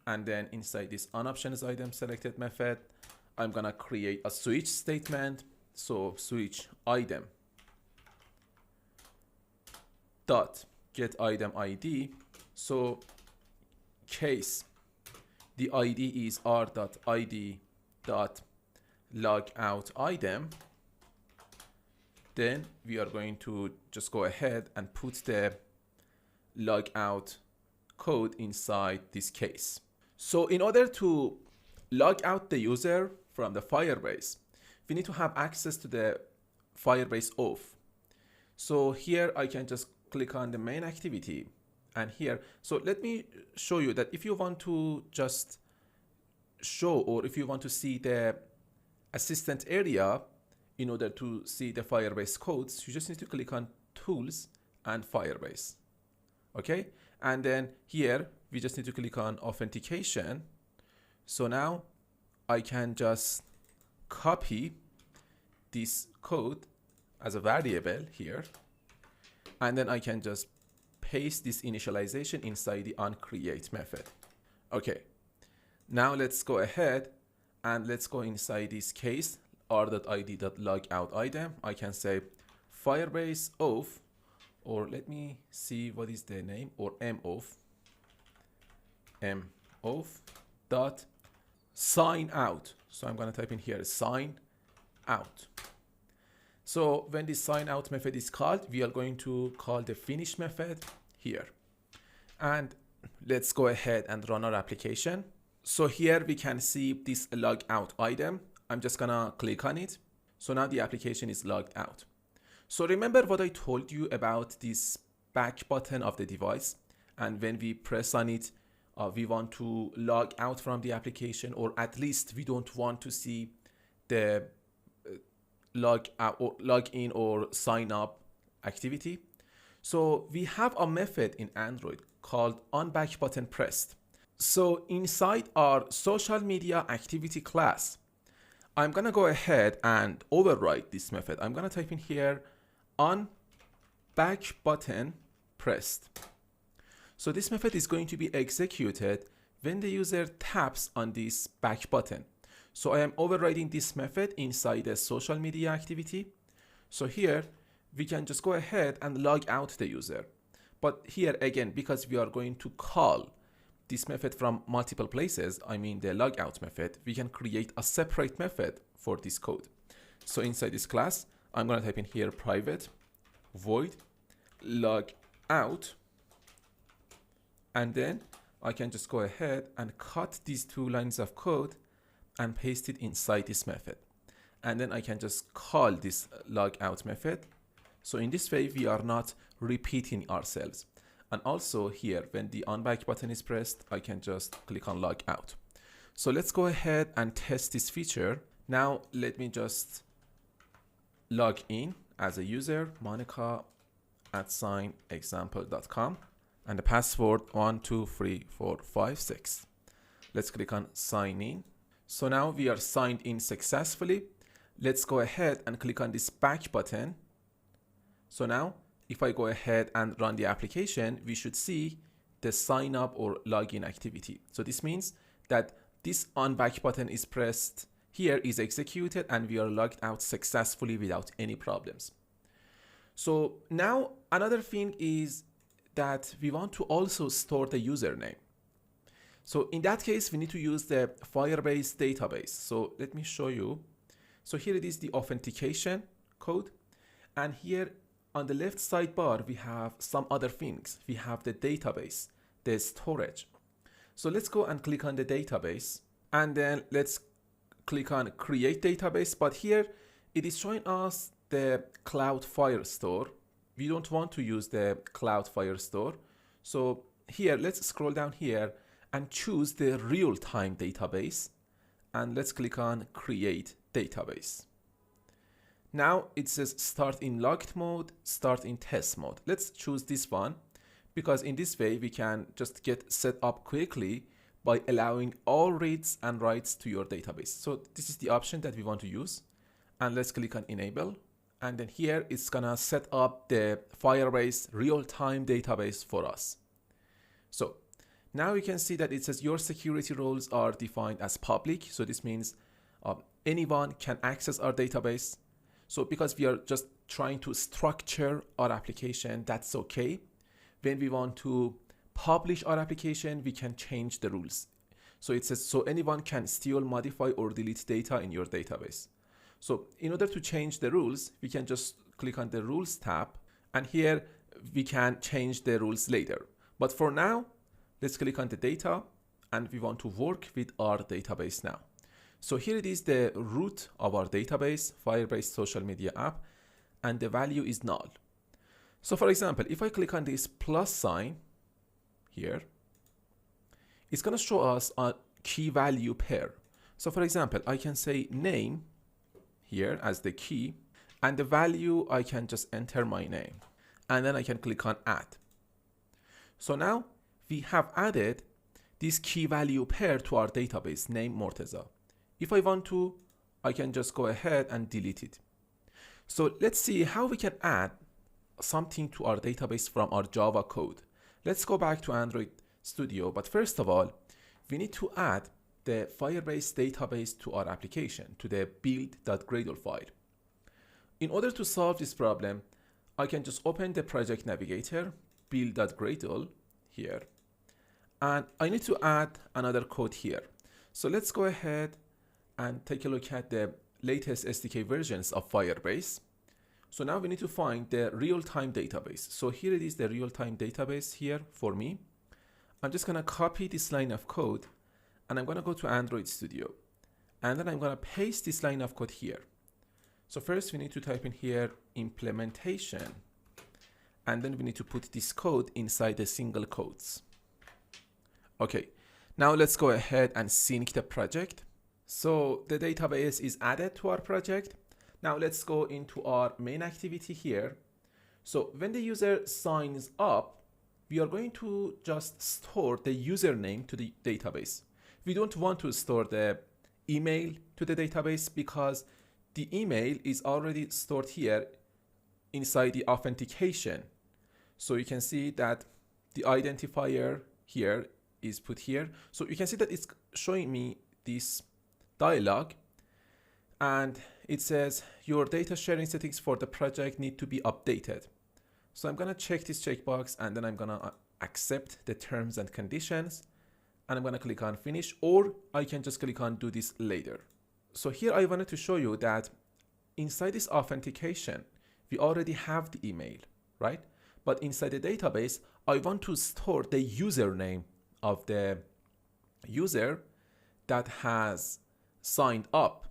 and then inside this on options item selected method, I'm gonna create a switch statement. So switch item dot get item ID. So case the ID is r.id dot log out item, then we are going to just go ahead and put the log out code inside this case. So in order to log out the user from the Firebase, we need to have access to the Firebase Auth. So here I can just click on the main activity, and here, so let me show you that if you want to just show, or if you want to see the assistant area in order to see the Firebase codes, you just need to click on tools and Firebase. Okay, and then here we just need to click on authentication. So now I can just copy this code as a variable here, and then I can just paste this initialization inside the onCreate method. Okay, now let's go ahead and let's go inside this case r.id.logout item. I can say Firebase Auth, or let me see what is the name, or mauth dot sign out. So I'm going to type in here sign out. So when this sign out method is called, we are going to call the finish method here, and let's go ahead and run our application. So here we can see this log out item. I'm just gonna click on it. So now the application is logged out. So remember what I told you about this back button of the device, and when we press on it, we want to log out from the application, or at least we don't want to see the log out or log in or sign up activity. So we have a method in Android called onBackButtonPressed. So inside our social media activity class, I'm gonna go ahead and override this method. I'm gonna type in here onBackButtonPressed. So this method is going to be executed when the user taps on this back button. So I am overriding this method inside the social media activity. So here we can just go ahead and log out the user. But here again, because we are going to call this method from multiple places, I mean the logout method, we can create a separate method for this code. So inside this class, I'm going to type in here private void logout, and then I can just go ahead and cut these 2 lines of code and paste it inside this method. And then I can just call this logout method. So in this way, we are not repeating ourselves. And also here, when the onBack button is pressed, I can just click on logout. So let's go ahead and test this feature. Now, let me just log in as a user, monica@example.com, and the password 123456. Let's click on sign in. So now we are signed in successfully. Let's go ahead and click on this back button. So now if I go ahead and run the application, we should see the sign up or login activity. So this means that this onBack button is pressed, here is executed, and we are logged out successfully without any problems. So now another thing is that we want to also store the username. So in that case, we need to use the Firebase database. So let me show you. So here it is, the authentication code. And here on the left sidebar, we have some other things. We have the database, the storage. So let's go and click on the database, and then let's click on create database, but here it is showing us the Cloud Firestore. We don't want to use the Cloud Firestore. So here, let's scroll down here and choose the real-time database. And let's click on create database. Now it says start in logged mode, start in test mode. Let's choose this one because in this way we can just get set up quickly by allowing all reads and writes to your database. So this is the option that we want to use. And let's click on enable. And then here it's gonna set up the Firebase real-time database for us. So now you can see that it says your security roles are defined as public. So this means anyone can access our database. So because we are just trying to structure our application, that's okay. When we want to publish our application, we can change the rules. So it says, so anyone can steal, modify, or delete data in your database. So in order to change the rules, we can just click on the rules tab, and here we can change the rules later. But for now, let's click on the data, and we want to work with our database now. So here it is, the root of our database, Firebase social media app, and the value is null. So for example, if I click on this plus sign here, it's going to show us a key value pair. So for example, I can say name here as the key, and the value I can just enter my name, and then I can click on add. So now we have added this key value pair to our database, name Morteza. If I want to, I can just go ahead and delete it. So let's see how we can add something to our database from our Java code. Let's go back to Android Studio, but first of all, we need to add the Firebase database to our application, to the build.gradle file. In order to solve this problem, I can just open the project navigator, build.gradle here, and I need to add another code here. So let's go ahead and take a look at the latest SDK versions of Firebase. So now we need to find the real-time database. So here it is, the real-time database here for me. I'm just gonna copy this line of code, and I'm gonna go to Android Studio, and then I'm gonna paste this line of code here. So first we need to type in here implementation, and then we need to put this code inside the single quotes. Okay, now let's go ahead and sync the project. So the database is added to our project. Now let's go into our main activity here. So when the user signs up, we are going to just store the username to the database. We don't want to store the email to the database because the email is already stored here inside the authentication. So you can see that the identifier here is put here. So you can see that it's showing me this dialog, and it says your data sharing settings for the project need to be updated. So I'm gonna check this checkbox, and then I'm gonna accept the terms and conditions, and I'm gonna click on finish, or I can just click on do this later. So here I wanted to show you that inside this authentication, we already have the email, right? But inside the database, I want to store the username of the user that has signed up.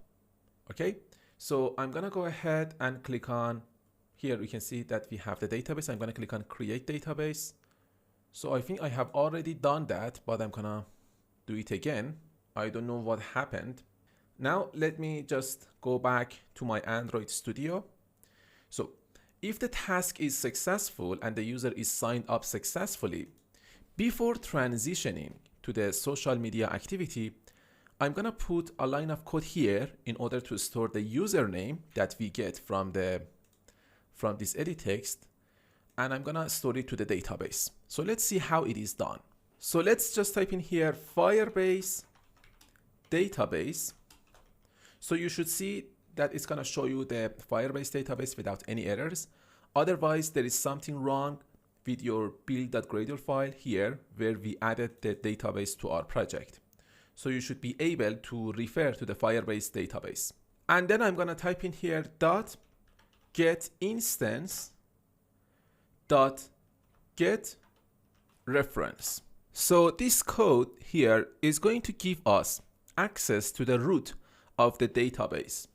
Okay, so I'm gonna go ahead and click on here. We can see that we have the database. I'm gonna click on create database. So I think I have already done that, but I'm gonna do it again. I don't know what happened. Now let me just go back to my Android Studio. So if the task is successful and the user is signed up successfully, before transitioning to the social media activity, I'm gonna put a line of code here in order to store the username that we get from this edit text, and I'm gonna store it to the database. So let's see how it is done. So let's just type in here Firebase database. So you should see that it's gonna show you the Firebase database without any errors. Otherwise, there is something wrong with your build.gradle file here where we added the database to our project. So you should be able to refer to the Firebase database. And then I'm gonna type in here .get instance .get reference. So this code here is going to give us access to the root of the database.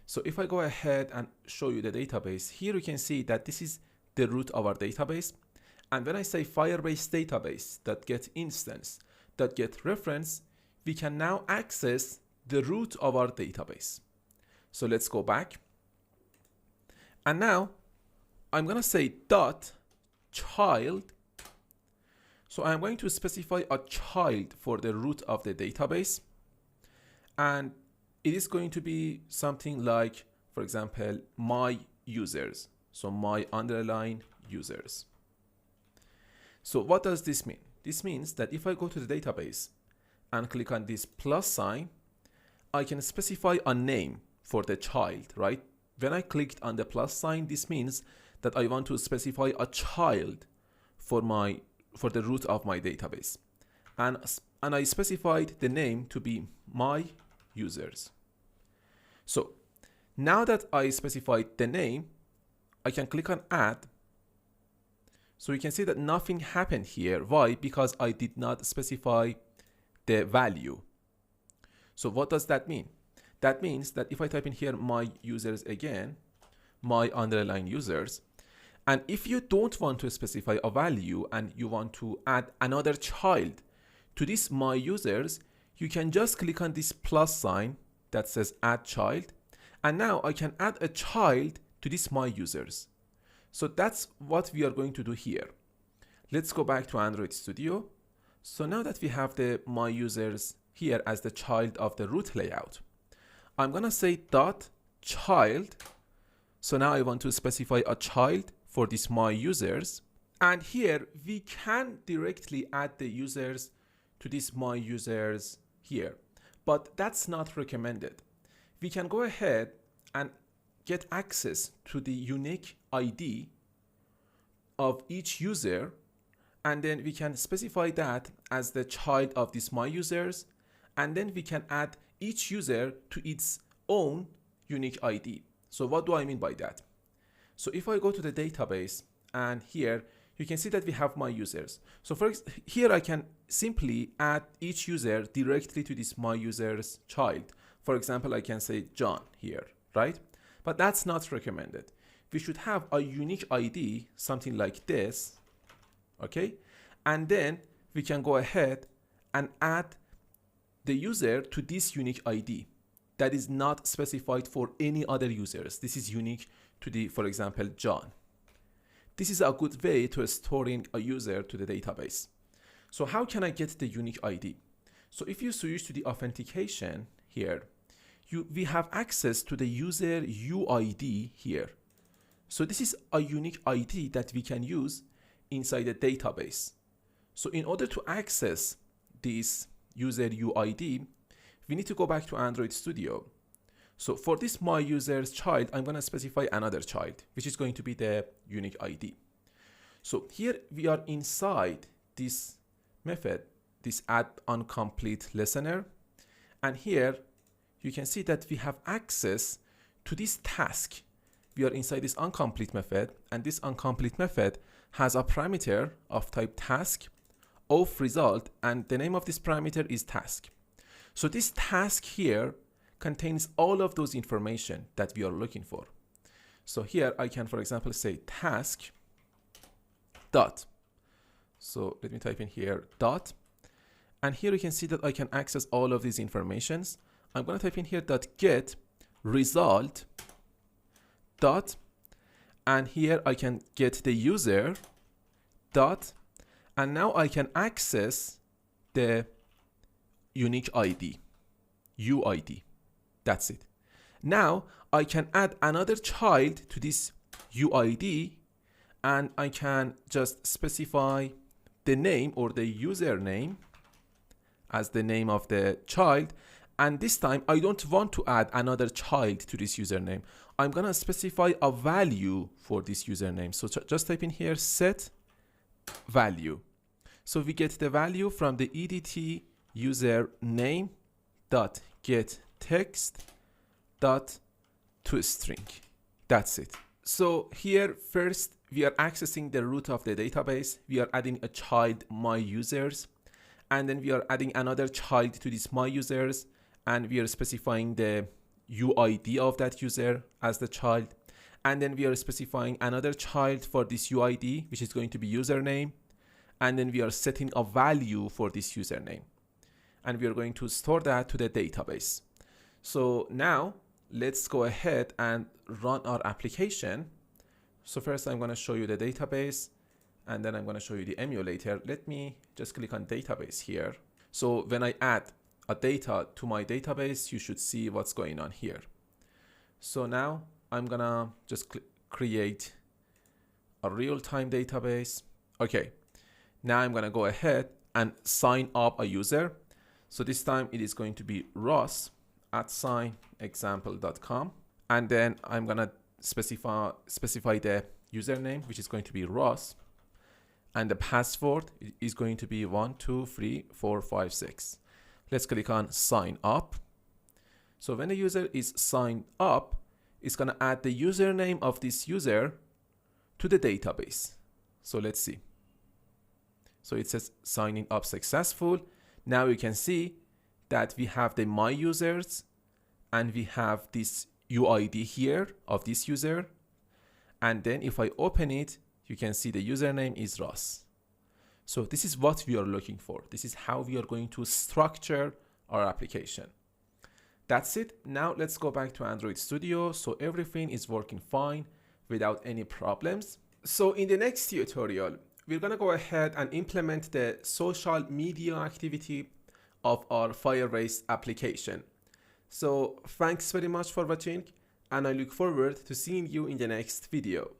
So if I go ahead and show you the database, here you can see that this is the root of our database. And when I say Firebase database.get instance .get reference, we can now access the root of our database. So let's go back. And now I'm going to say dot child. So I'm going to specify a child for the root of the database. And it is going to be something like, for example, my users. So my underline users. So what does this mean? This means that if I go to the database and click on this plus sign, I can specify a name for the child, right? When I clicked on the plus sign, this means that I want to specify a child for the root of my database. And I specified the name to be my users. So now that I specified the name, I can click on add. So you can see that nothing happened here. Why? Because I did not specify the value. So what does that mean? That means that if I type in here my users again, my underline users, and if you don't want to specify a value and you want to add another child to this my users, you can just click on this plus sign that says add child. And now I can add a child to this my users. So that's what we are going to do here. Let's go back to Android Studio. So now that we have the my users here as the child of the root layout, I'm going to say dot child. So now I want to specify a child for this my users. And here we can directly add the users to this my users here, but that's not recommended. We can go ahead and get access to the unique ID of each user, and then we can specify that as the child of this my users, and then we can add each user to its own unique ID. So what do I mean by that? So if I go to the database, and here you can see that we have my users. So here I can simply add each user directly to this my users child. For example, I can say John here, right? But that's not recommended. We should have a unique ID, something like this, okay? And then we can go ahead and add the user to this unique ID that is not specified for any other users. This is unique to the, for example, John. This is a good way to storing a user to the database. So how can I get the unique ID? So if you switch to the authentication here, we have access to the user UID here. So this is a unique ID that we can use inside the database. So in order to access this user UID, we need to go back to Android Studio. So for this my users child, I'm going to specify another child, which is going to be the unique ID. So here we are inside this method, this add incomplete listener. And here you can see that we have access to this task. We are inside this incomplete method, and this incomplete method has a parameter of type task of result, and the name of this parameter is task. So this task here contains all of those information that we are looking for. So here I can, for example, say task dot. So let me type in here dot, and here you can see that I can access all of these informations. I'm going to type in here dot get result dot, and here I can get the user dot, and now I can access the unique ID, UID. That's it. Now I can add another child to this UID, and I can just specify the name or the username as the name of the child. And this time I don't want to add another child to this username. I'm going to specify a value for this username. So just type in here set value. So we get the value from the EDT username dot get text dot toString. That's it. So here first we are accessing the root of the database. We are adding a child my users, and then we are adding another child to this my users, and we are specifying the UID of that user as the child. And then we are specifying another child for this UID, which is going to be username. And then we are setting a value for this username. And we are going to store that to the database. So now let's go ahead and run our application. So first I'm going to show you the database, and then I'm going to show you the emulator. Let me just click on database here. So when I add a data to my database, you should see what's going on here. So now I'm going to just create a real-time database. Okay. Now I'm going to go ahead and sign up a user. So this time it is going to be ross@example.com. And then I'm going to specify the username, which is going to be Ross. And the password is going to be 123456. Let's click on sign up. So when the user is signed up, it's going to add the username of this user to the database. So let's see. So it says signing up successful. Now you can see that we have the my users and we have this UID here of this user. And then if I open it, you can see the username is Ross. So this is what we are looking for. This is how we are going to structure our application. That's it. Now let's go back to Android Studio. So everything is working fine without any problems. So in the next tutorial, we're going to go ahead and implement the social media activity of our Firebase application. So thanks very much for watching, and I look forward to seeing you in the next video.